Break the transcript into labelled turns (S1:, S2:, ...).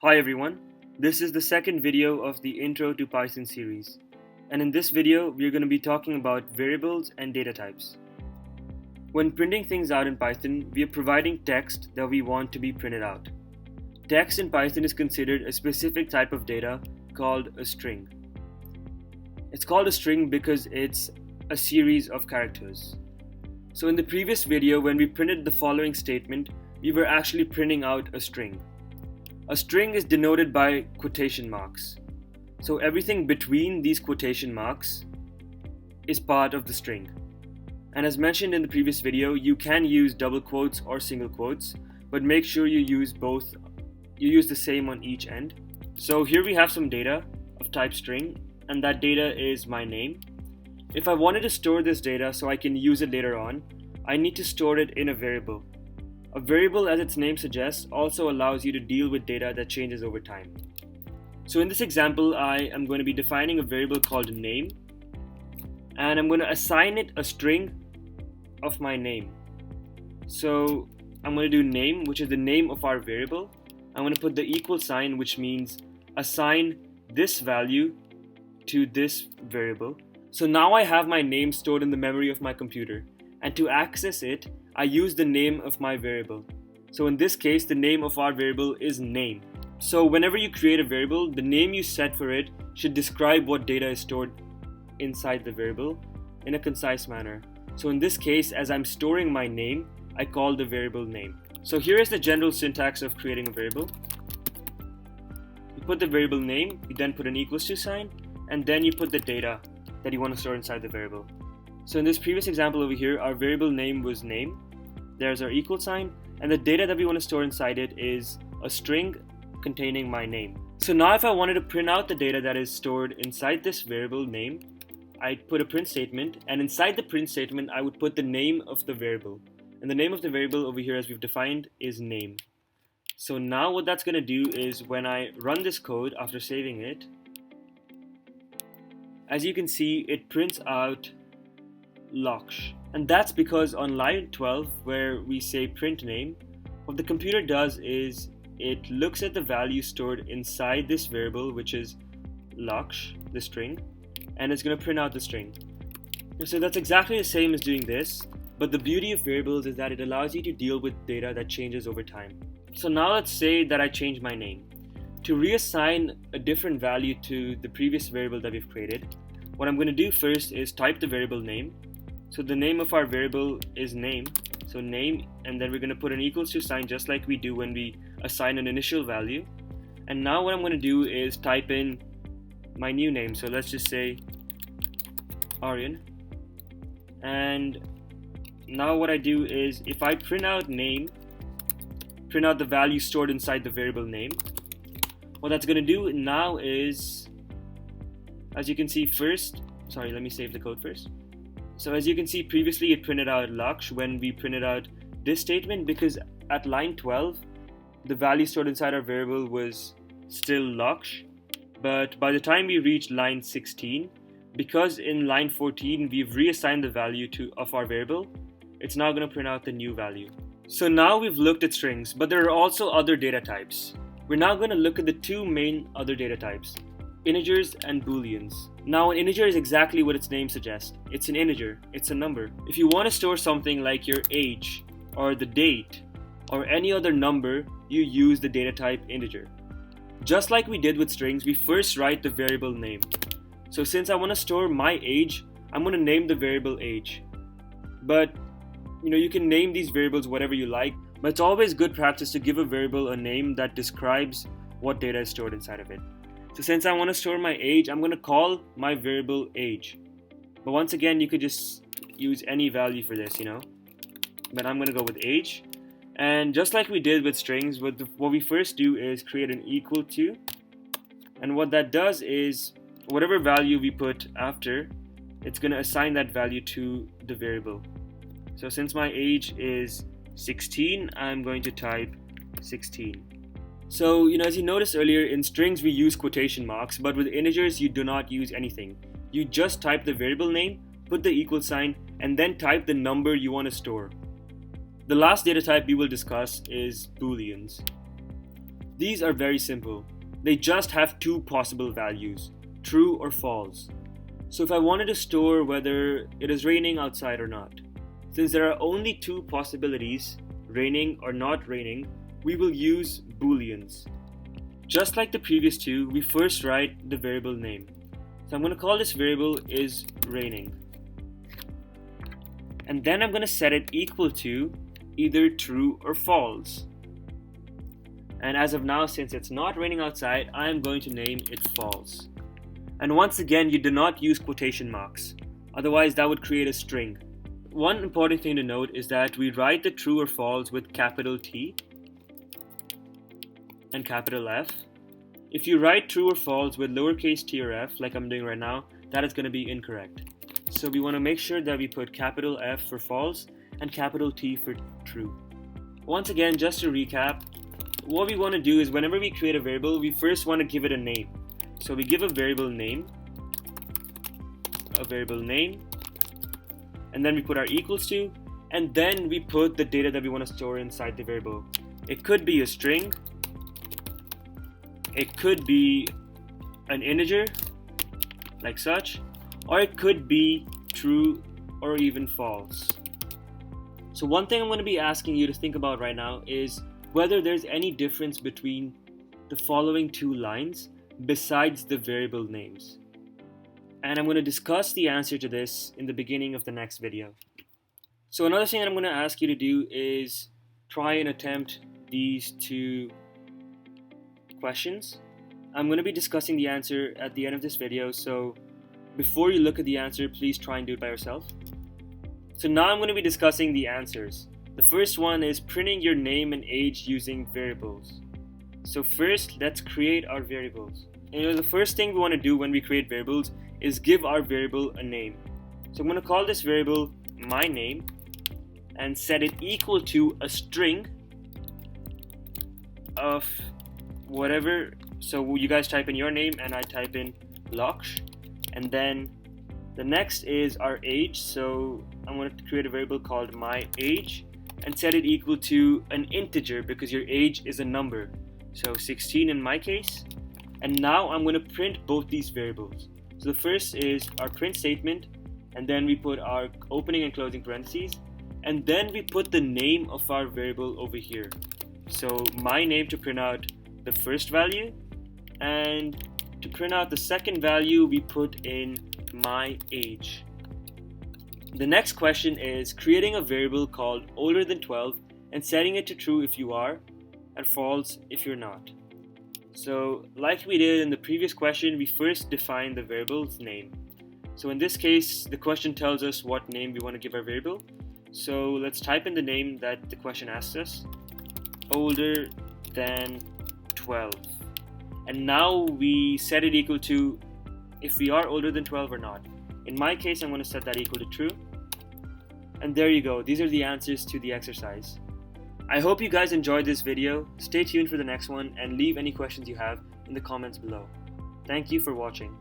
S1: Hi everyone, this is the second video of the Intro to Python series, and in this video we are going to be talking about variables and data types. When printing things out in Python, we are providing text that we want to be printed out. Text in Python is considered a specific type of data called a string. It's called a string because it's a series of characters. So in the previous video, when we printed the following statement, we were actually printing out a string. A string is denoted by quotation marks. So everything between these quotation marks is part of the string. And as mentioned in the previous video, you can use double quotes or single quotes, but make sure you use both. You use the same on each end. So here we have some data of type string, and that data is my name. If I wanted to store this data so I can use it later on, I need to store it in a variable. A variable, as its name suggests, also allows you to deal with data that changes over time. So in this example, I am going to be defining a variable called name, and I'm going to assign it a string of my name. So I'm going to do name, which is the name of our variable. I'm going to put the equal sign, which means assign this value to this variable. So now I have my name stored in the memory of my computer, and to access it, I use the name of my variable. So in this case, the name of our variable is name. So whenever you create a variable, the name you set for it should describe what data is stored inside the variable in a concise manner. So in this case, as I'm storing my name, I call the variable name. So here is the general syntax of creating a variable. You put the variable name, you then put an equals to sign, and then you put the data that you want to store inside the variable. So in this previous example over here, our variable name was name. There's our equal sign, and the data that we want to store inside it is a string containing my name. So now if I wanted to print out the data that is stored inside this variable name, I'd put a print statement, and inside the print statement I would put the name of the variable. And the name of the variable over here, as we've defined, is name. So now what that's going to do is when I run this code after saving it, as you can see, it prints out Lakshh. And that's because on line 12, where we say print name, what the computer does is it looks at the value stored inside this variable, which is Lakshh, the string, and it's going to print out the string. So that's exactly the same as doing this, but the beauty of variables is that it allows you to deal with data that changes over time. So now let's say that I change my name. To reassign a different value to the previous variable that we've created, what I'm going to do first is type the variable name. So the name of our variable is name, so name, and then we're going to put an equals to sign just like we do when we assign an initial value. And now what I'm going to do is type in my new name, so let's just say Aryan. And now what I do is if I print out name, print out the value stored inside the variable name, what that's going to do now is, as you can see let me save the code first. So as you can see, previously it printed out Lakshh when we printed out this statement, because at line 12, the value stored inside our variable was still Lakshh. But by the time we reached line 16, because in line 14 we've reassigned the value of our variable, it's now going to print out the new value. So now we've looked at strings, but there are also other data types. We're now going to look at the two main other data types, integers and booleans. Now an integer is exactly what its name suggests. It's an integer, it's a number. If you want to store something like your age or the date or any other number, you use the data type integer. Just like we did with strings, we first write the variable name. So since I want to store my age, I'm going to name the variable age. But you can name these variables whatever you like, but it's always good practice to give a variable a name that describes what data is stored inside of it. So since I want to store my age, I'm going to call my variable age. But once again, you could just use any value for this, But I'm going to go with age. And just like we did with strings, what we first do is create an equal to. And what that does is, whatever value we put after, it's going to assign that value to the variable. So since my age is 16, I'm going to type 16. So, as you noticed earlier, in strings we use quotation marks, but with integers you do not use anything. You just type the variable name, put the equal sign, and then type the number you want to store. The last data type we will discuss is booleans. These are very simple. They just have two possible values, true or false. So if I wanted to store whether it is raining outside or not, since there are only two possibilities, raining or not raining, we will use booleans. Just like the previous two, we first write the variable name. So I'm going to call this variable is raining. And then I'm going to set it equal to either true or false. And as of now, since it's not raining outside, I am going to name it false. And once again, you do not use quotation marks. Otherwise, that would create a string. One important thing to note is that we write the true or false with capital T and capital F. If you write true or false with lowercase t or f, like I'm doing right now, that is going to be incorrect. So we want to make sure that we put capital F for false and capital T for true. Once again, just to recap, what we want to do is whenever we create a variable, we first want to give it a name. So we give a variable name, and then we put our equals to, and then we put the data that we want to store inside the variable. It could be a string, it could be an integer, like such, or it could be true or even false. So one thing I'm going to be asking you to think about right now is whether there's any difference between the following two lines besides the variable names. And I'm going to discuss the answer to this in the beginning of the next video. So another thing that I'm going to ask you to do is try and attempt these two questions. I'm going to be discussing the answer at the end of this video, so before you look at the answer, please try and do it by yourself. So now I'm going to be discussing the answers. The first one is printing your name and age using variables. So first, let's create our variables. And the first thing we want to do when we create variables is give our variable a name. So I'm going to call this variable my name and set it equal to a string of whatever. So you guys type in your name and I type in Lakshh. And then the next is our age. So I'm going to create a variable called my age and set it equal to an integer because your age is a number. So 16 in my case. And now I'm going to print both these variables. So the first is our print statement, and then we put our opening and closing parentheses, and then we put the name of our variable over here. So my name to print out the first value, and to print out the second value, we put in my age. The next question is creating a variable called older than 12 and setting it to true if you are and false if you're not. So like we did in the previous question, we first define the variable's name. So in this case, the question tells us what name we want to give our variable. So let's type in the name that the question asks us, older than 12. And now we set it equal to if we are older than 12 or not. In my case, I'm going to set that equal to true. And there you go. These are the answers to the exercise. I hope you guys enjoyed this video. Stay tuned for the next one and leave any questions you have in the comments below. Thank you for watching.